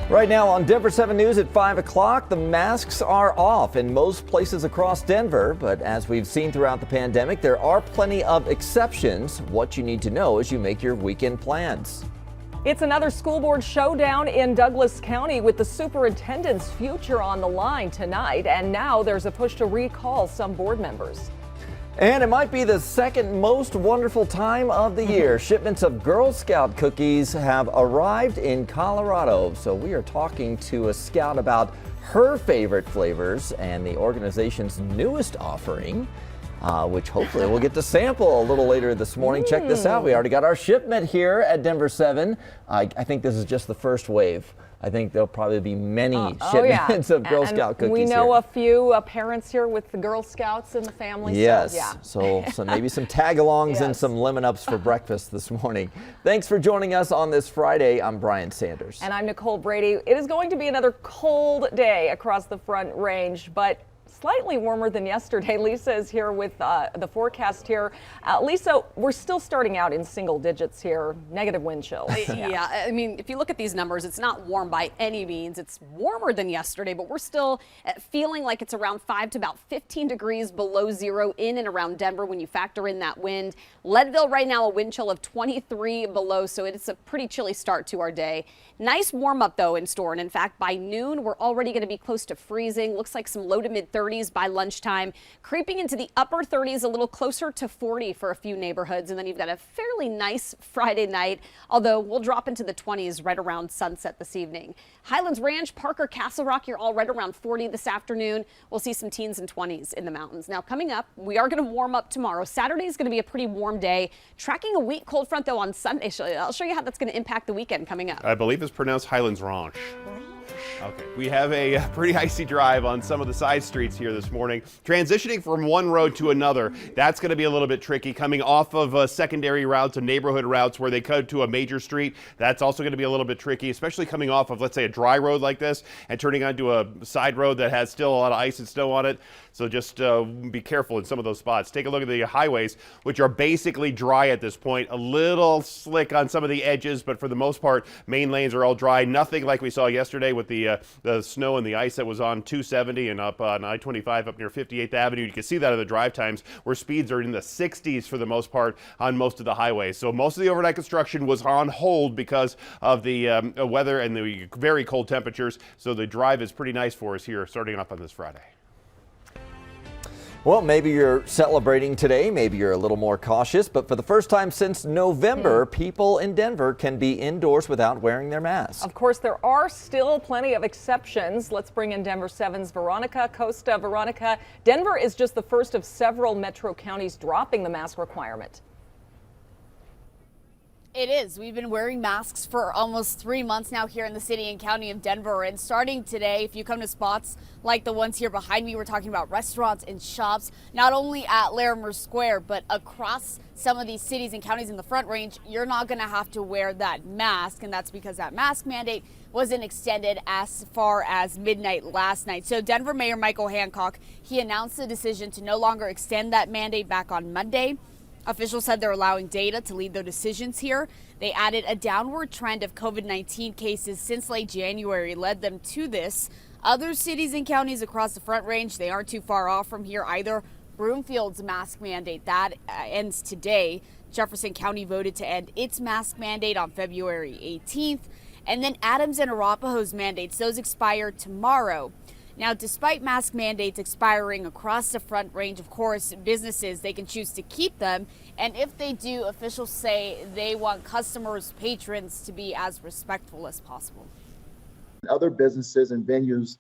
Right now on Denver 7 News at 5 o'clock, the masks are off in most places across Denver. But as we've seen throughout the pandemic, there are plenty of exceptions. What you need to know as you make your weekend plans. It's another school board showdown in Douglas County with the superintendent's future on the line tonight. And now there's a push to recall some board members. And it might be the second most wonderful time of the year. Shipments of Girl Scout cookies have arrived in Colorado. So we are talking to a scout about her favorite flavors and the organization's newest offering, which hopefully we'll get to sample a little later this morning. Check this out. We already got our shipment here at Denver 7. I think this is just the first wave. I think there'll probably be many shipments of Girl Scout cookies. We know here. a few parents here with the Girl Scouts in the family. Yes, so maybe some tag-alongs and some lemon ups for breakfast this morning. Thanks for joining us on this Friday. I'm Brian Sanders. And I'm Nicole Brady. It is going to be another cold day across the Front Range, but slightly warmer than yesterday. Lisa is here with the forecast here. Lisa, we're still starting out in single digits here, negative wind chills. Yeah, I mean, if you look at these numbers, it's not warm by any means. It's warmer than yesterday, but we're still feeling like it's around 5 to about 15 degrees below zero in and around Denver when you factor in that wind. Leadville right now, a wind chill of 23 below, so it's a pretty chilly start to our day. Nice warm up though in store, and in fact by noon we're already going to be close to freezing. Looks like some low to mid 30s by lunchtime, creeping into the upper 30s, a little closer to 40 for a few neighborhoods, and then you've got a fairly nice Friday night, although we'll drop into the 20s right around sunset this evening. Highlands Ranch, Parker, Castle Rock, you're all right around 40 this afternoon. We'll see some teens and 20s in the mountains. Now coming up, we are going to warm up tomorrow. Saturday is going to be a pretty warm day. Tracking a weak cold front though on Sunday. I'll show you how that's going to impact the weekend coming up. I believe it's pronounced Highlands Ranch. Okay, we have a pretty icy drive on some of the side streets here this morning. Transitioning from one road to another, that's going to be a little bit tricky. Coming off of secondary routes and neighborhood routes where they cut to a major street, that's also going to be a little bit tricky, especially coming off of, let's say, a dry road like this and turning onto a side road that has still a lot of ice and snow on it. So just be careful in some of those spots. Take a look at the highways, which are basically dry at this point. A little slick on some of the edges, but for the most part, main lanes are all dry. Nothing like we saw yesterday with the snow and the ice that was on 270 and up on I-25 up near 58th Avenue. You can see that in the drive times where speeds are in the 60s for the most part on most of the highways. So most of the overnight construction was on hold because of the weather and the very cold temperatures. So the drive is pretty nice for us here starting off on this Friday. Well, maybe you're celebrating today, maybe you're a little more cautious, but for the first time since November, people in Denver can be indoors without wearing their masks. Of course, there are still plenty of exceptions. Let's bring in Denver 7's Veronica Costa. Veronica, Denver is just the first of several metro counties dropping the mask requirement. It is. We've been wearing masks for almost 3 months now here in the city and county of Denver. And starting today, if you come to spots like the ones here behind me, we're talking about restaurants and shops, not only at Larimer Square, but across some of these cities and counties in the Front Range, you're not going to have to wear that mask. And that's because that mask mandate wasn't extended as far as midnight last night. So Denver Mayor Michael Hancock, he announced the decision to no longer extend that mandate back on Monday. Officials said they're allowing data to lead their decisions here. They added a downward trend of COVID-19 cases since late January led them to this. Other cities and counties across the Front Range, they aren't too far off from here either. Broomfield's mask mandate, that ends today. Jefferson County voted to end its mask mandate on February 18th. And then Adams and Arapahoe's mandates, those expire tomorrow. Now, despite mask mandates expiring across the Front Range, of course, businesses, they can choose to keep them. And if they do, officials say they want customers, patrons to be as respectful as possible. Other businesses and venues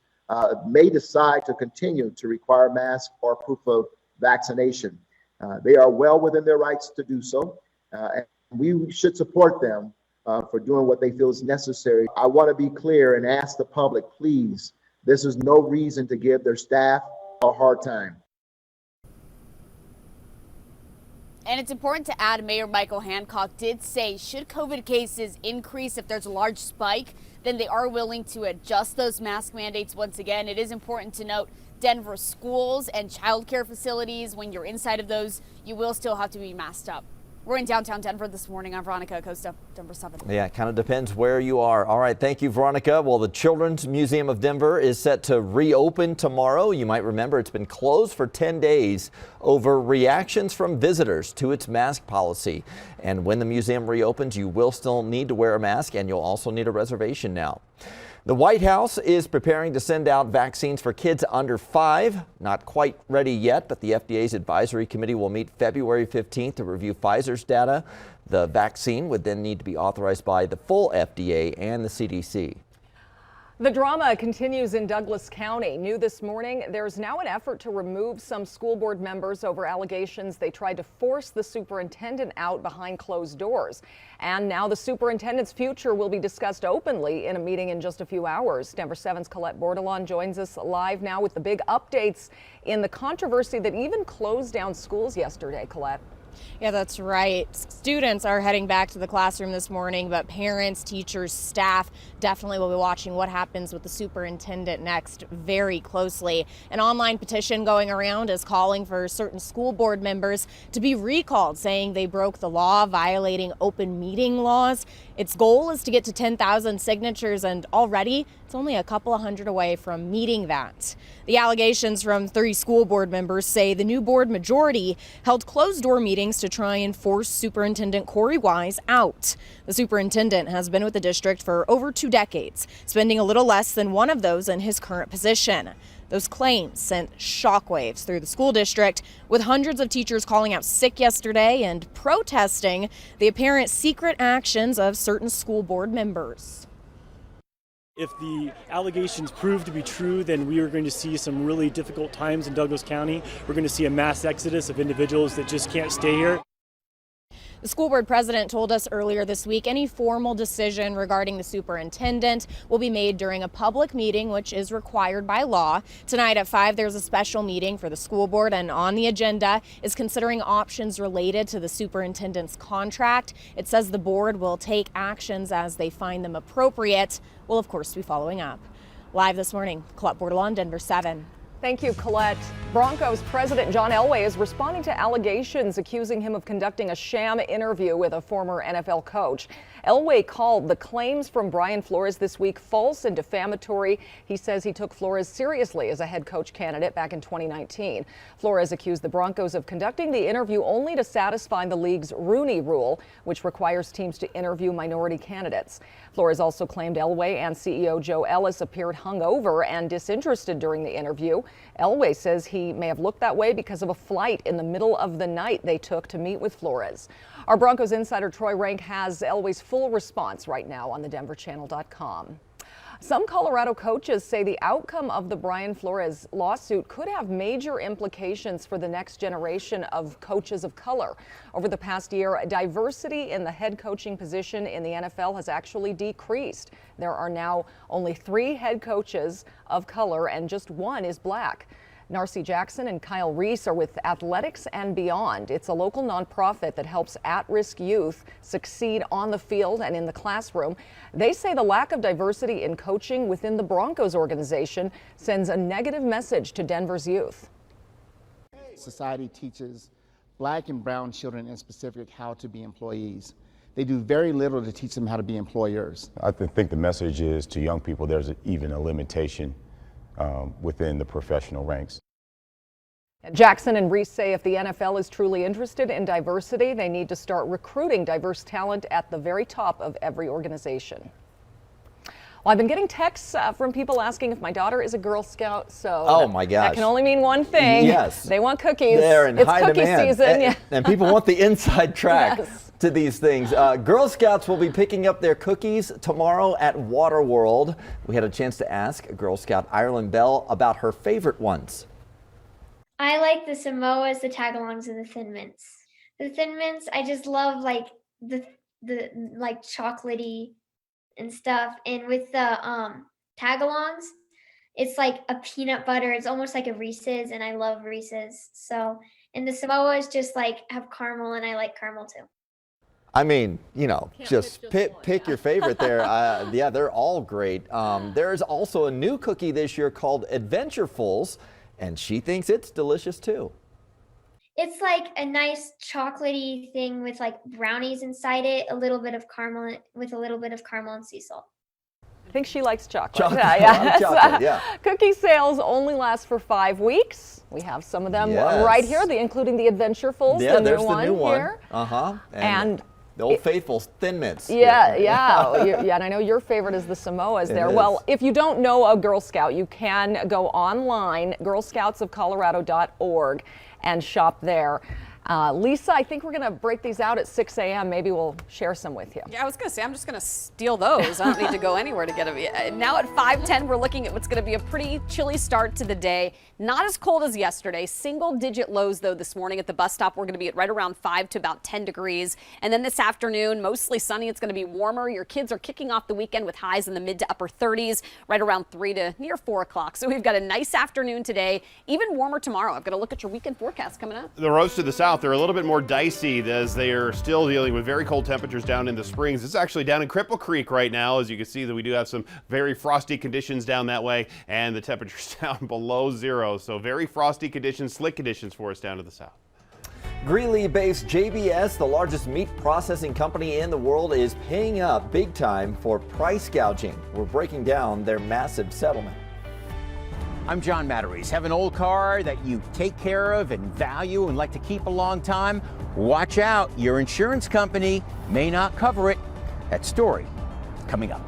may decide to continue to require masks or proof of vaccination. They are well within their rights to do so, and we should support them for doing what they feel is necessary. I want to be clear and ask the public, please, this is no reason to give their staff a hard time. And it's important to add, Mayor Michael Hancock did say should COVID cases increase, if there's a large spike, then they are willing to adjust those mask mandates once again. It is important to note Denver schools and childcare facilities, when you're inside of those, you will still have to be masked up. We're in downtown Denver this morning. I'm Veronica Acosta, Denver 7. Yeah, it kind of depends where you are. All right, thank you, Veronica. Well, the Children's Museum of Denver is set to reopen tomorrow. You might remember it's been closed for 10 days over reactions from visitors to its mask policy. And when the museum reopens, you will still need to wear a mask, and you'll also need a reservation now. The White House is preparing to send out vaccines for kids under 5. Not quite ready yet, but the FDA's advisory committee will meet February 15th to review Pfizer's data. The vaccine would then need to be authorized by the full FDA and the CDC. The drama continues in Douglas County. New this morning, there's now an effort to remove some school board members over allegations they tried to force the superintendent out behind closed doors. And now the superintendent's future will be discussed openly in a meeting in just a few hours. Denver 7's Colette Bordelon joins us live now with the big updates in the controversy that even closed down schools yesterday. Colette. Yeah, that's right. Students are heading back to the classroom this morning, but parents, teachers, staff definitely will be watching what happens with the superintendent next very closely. An online petition going around is calling for certain school board members to be recalled, saying they broke the law, violating open meeting laws. Its goal is to get to 10,000 signatures, and already it's only a couple of hundred away from meeting that. The allegations from 3 school board members say the new board majority held closed-door meetings to try and force Superintendent Corey Wise out. The superintendent has been with the district for over 2 decades, spending a little less than one of those in his current position. Those claims sent shockwaves through the school district, with hundreds of teachers calling out sick yesterday and protesting the apparent secret actions of certain school board members. If the allegations prove to be true, then we are going to see some really difficult times in Douglas County. We're going to see a mass exodus of individuals that just can't stay here. The school board president told us earlier this week any formal decision regarding the superintendent will be made during a public meeting, which is required by law. Tonight at 5, there's a special meeting for the school board, and on the agenda is considering options related to the superintendent's contract. It says the board will take actions as they find them appropriate. We'll, of course, be following up. Live this morning, Colette Bordelon, Denver 7. Thank you, Colette. Broncos president John Elway is responding to allegations accusing him of conducting a sham interview with a former NFL coach. Elway called the claims from Brian Flores this week false and defamatory. He says he took Flores seriously as a head coach candidate back in 2019. Flores accused the Broncos of conducting the interview only to satisfy the league's Rooney Rule, which requires teams to interview minority candidates. Flores also claimed Elway and CEO Joe Ellis appeared hungover and disinterested during the interview. Elway says he may have looked that way because of a flight in the middle of the night they took to meet with Flores. Our Broncos insider Troy Rank has Elway's full response right now on thedenverchannel.com. Some Colorado coaches say the outcome of the Brian Flores lawsuit could have major implications for the next generation of coaches of color. Over the past year, diversity in the head coaching position in the NFL has actually decreased. There are now only 3 head coaches of color and just 1 is black. Narcy Jackson and Kyle Reese are with Athletics and Beyond. It's a local nonprofit that helps at-risk youth succeed on the field and in the classroom. They say the lack of diversity in coaching within the Broncos organization sends a negative message to Denver's youth. Society teaches black and brown children in specific how to be employees. They do very little to teach them how to be employers. I think the message is to young people there's even a limitation within the professional ranks. Jackson and Reese say if the NFL is truly interested in diversity, they need to start recruiting diverse talent at the very top of every organization. Well, I've been getting texts from people asking if my daughter is a Girl Scout, so Oh my gosh. that can only mean one thing. Yes. They want cookies. They're in it's high cookie demand. season. Yeah. And people want the inside track Yes. to these things. Girl Scouts will be picking up their cookies tomorrow at Waterworld. We had a chance to ask Girl Scout Ireland Bell about her favorite ones. I like the Samoas, the Tagalongs, and the Thin Mints. The Thin Mints, I just love like the like chocolatey and stuff. And with the Tagalongs, it's like a peanut butter. It's almost like a Reese's, and I love Reese's. So, and the Samoas just like have caramel, and I like caramel too. I mean, you know, just pick your favorite there. Yeah, they're all great. There's also a new cookie this year called Adventurefuls, and she thinks it's delicious too. It's like a nice chocolatey thing with like brownies inside it, a little bit of caramel with a little bit of caramel and sea salt. I think she likes chocolate. Chocolate, Yeah. chocolate, yeah. Cookie sales only last for 5 weeks. We have some of them right here, including the Adventurefuls, Yeah, the there's new the one new one. here. And the Old Faithful Thin Mints. Yeah. And I know your favorite is the Samoas there. It Well, is. if you don't know a Girl Scout, you can go online, girlscoutsofcolorado.org, and shop there. Lisa, I think we're going to break these out at 6 a.m. Maybe we'll share some with you. Yeah, I was going to say, I'm just going to steal those. I don't need to go anywhere to get them. Now at 5:10, we're looking at what's going to be a pretty chilly start to the day. Not as cold as yesterday. Single-digit lows, though, this morning at the bus stop. We're going to be at right around 5 to about 10 degrees. And then this afternoon, mostly sunny. It's going to be warmer. Your kids are kicking off the weekend with highs in the mid to upper 30s, right around 3 to near 4 o'clock. So we've got a nice afternoon today, even warmer tomorrow. I've got to look at your weekend forecast coming up. The roads to the south are a little bit more dicey as they are still dealing with very cold temperatures down in the Springs. It's actually down in Cripple Creek right now. As you can see, that we do have some very frosty conditions down that way, and the temperature's down below zero. So very frosty conditions, slick conditions for us down to the south. Greeley-based JBS, the largest meat processing company in the world, is paying up big time for price gouging. We're breaking down their massive settlement. I'm John Matteries. Have an old car that you take care of and value and like to keep a long time? Watch out, your insurance company may not cover it. That story coming up.